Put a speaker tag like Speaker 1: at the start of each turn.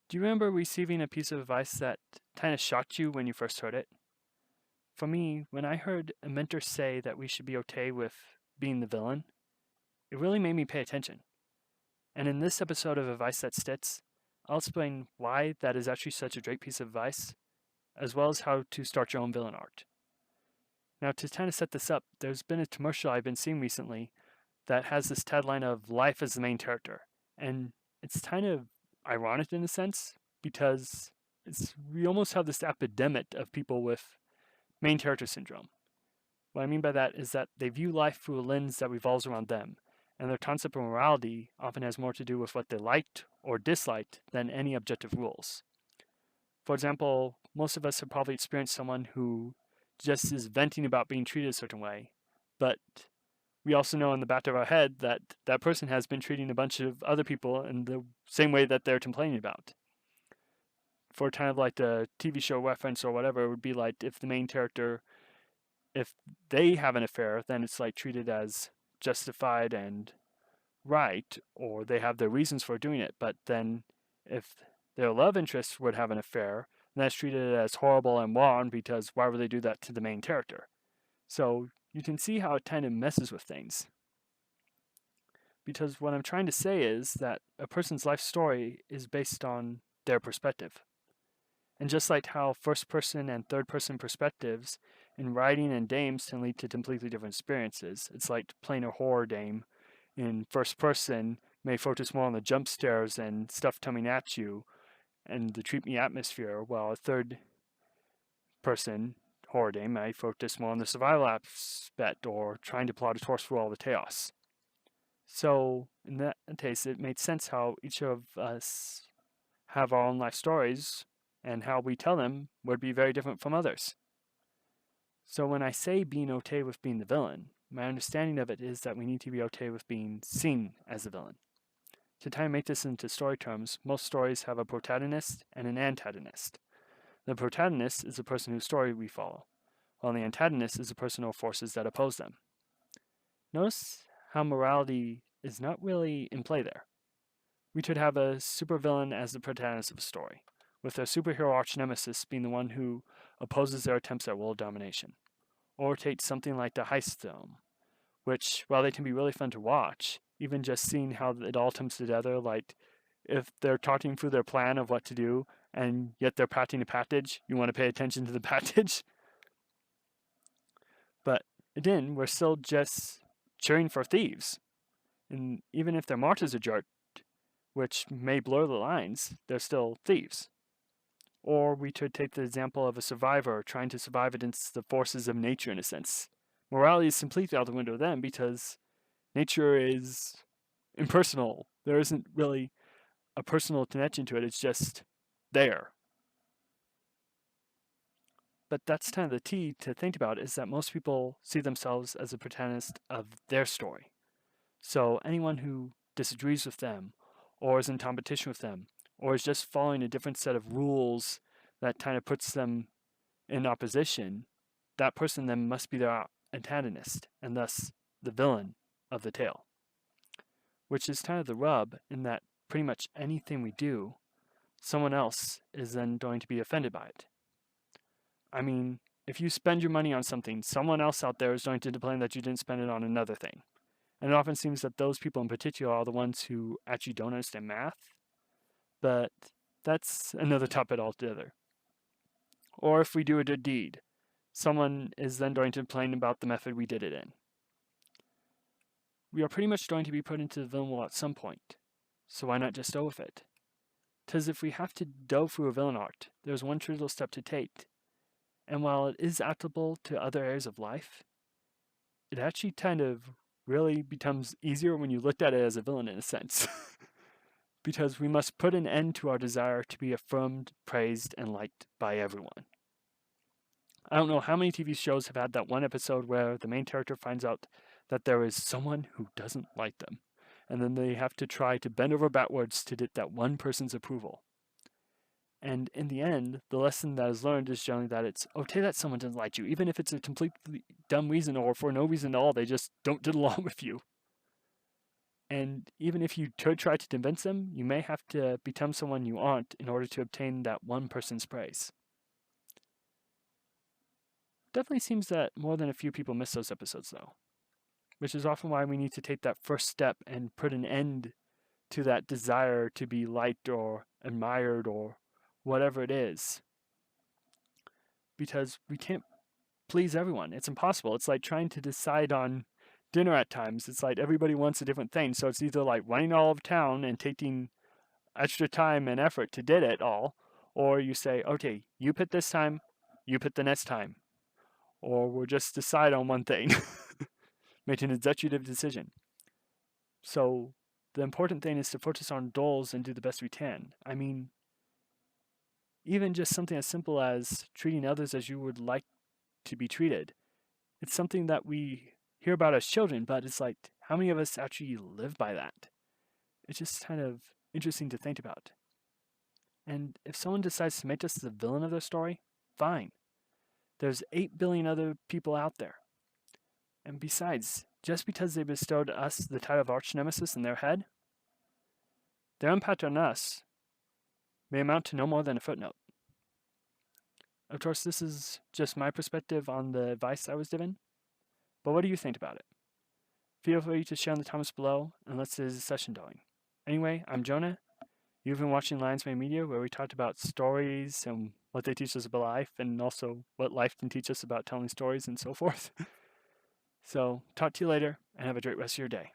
Speaker 1: Do you remember receiving a piece of advice that kind of shocked you when you first heard it? For me, when I heard a mentor say that we should be okay with being the villain, it really made me pay attention. And in this episode of Advice That Sticks, I'll explain why that is actually such a great piece of advice, as well as how to start your own villain art. Now, to kind of set this up, there's been a commercial I've been seeing recently that has this tagline of life as the main character. And it's kind of ironic in a sense because we almost have this epidemic of people with main character syndrome. What I mean by that is that they view life through a lens that revolves around them, and their concept of morality often has more to do with what they liked or disliked than any objective rules. For example, most of us have probably experienced someone who just is venting about being treated a certain way, but we also know in the back of our head that that person has been treating a bunch of other people in the same way that they're complaining about. For kind of like a TV show reference or whatever, it would be like if the main character, if they have an affair, then it's like treated as justified and right, or they have their reasons for doing it. But then if their love interest would have an affair, then that's treated as horrible and wrong because why would they do that to the main character? So you can see how it kind of messes with things. Because what I'm trying to say is that a person's life story is based on their perspective. And just like how first person and third person perspectives in writing and games can lead to completely different experiences, it's like playing a horror game in first person may focus more on the jump scares and stuff coming at you and the creepy atmosphere, while a third person horror game might focus more on the survival aspect or trying to plot a course through all the chaos. So in that case, it made sense how each of us have our own life stories and how we tell them would be very different from others. So when I say being okay with being the villain, my understanding of it is that we need to be okay with being seen as the villain. To try and make this into story terms, most stories have a protagonist and an antagonist. The protagonist is the person whose story we follow, while the antagonist is the person or forces that oppose them. Notice how morality is not really in play there. We could have a supervillain as the protagonist of a story, with their superhero arch nemesis being the one who opposes their attempts at world domination. Or take something like the heist film, which, while they can be really fun to watch, even just seeing how it all comes together, like if they're talking through their plan of what to do, and yet they're packing a package, you want to pay attention to the package. But again, we're still just cheering for thieves. And even if their martyrs are jerk, which may blur the lines, they're still thieves. Or we could take the example of a survivor trying to survive against the forces of nature in a sense. Morality is completely out the window then because nature is impersonal. There isn't really a personal connection to it, it's just there. But that's kind of the key to think about is that most people see themselves as a protagonist of their story. So anyone who disagrees with them, or is in competition with them, or is just following a different set of rules that kind of puts them in opposition, that person then must be their antagonist, and thus the villain of the tale. Which is kind of the rub in that pretty much anything we do, someone else is then going to be offended by it. I mean, if you spend your money on something, someone else out there is going to complain that you didn't spend it on another thing. And it often seems that those people in particular are the ones who actually don't understand math. But that's another topic altogether. Or if we do a good deed, someone is then going to complain about the method we did it in. We are pretty much going to be put into the villain role at some point. So why not just go with it? Because if we have to delve through a villain art, there's one trivial step to take. And while it is applicable to other areas of life, it actually kind of really becomes easier when you looked at it as a villain in a sense. Because we must put an end to our desire to be affirmed, praised, and liked by everyone. I don't know how many TV shows have had that one episode where the main character finds out that there is someone who doesn't like them, and then they have to try to bend over backwards to get that one person's approval. And in the end, the lesson that is learned is generally that it's okay that someone doesn't like you, even if it's a completely dumb reason or for no reason at all, they just don't get along with you. And even if you try to convince them, you may have to become someone you aren't in order to obtain that one person's praise. Definitely seems that more than a few people miss those episodes, though, which is often why we need to take that first step and put an end to that desire to be liked or admired or whatever it is. Because we can't please everyone. It's impossible. It's like trying to decide on dinner at times. It's like everybody wants a different thing. So it's either like running all of town and taking extra time and effort to did it all, or you say, okay, you put this time, you put the next time, or we'll just decide on one thing, make an executive decision. So the important thing is to focus on goals and do the best we can. I mean, even just something as simple as treating others as you would like to be treated. It's something that we hear about as children, but it's like, how many of us actually live by that? It's just kind of interesting to think about. And if someone decides to make us the villain of their story, fine. There's 8 billion other people out there. And besides, just because they bestowed us the title of arch nemesis in their head, their impact on us may amount to no more than a footnote. Of course, this is just my perspective on the advice I was given, but what do you think about it? Feel free to share in the comments below, and let's get this session going. Anyway, I'm Jonah. You've been watching Lions Made Media, where we talked about stories and what they teach us about life, and also what life can teach us about telling stories and so forth. So, talk to you later, and have a great rest of your day.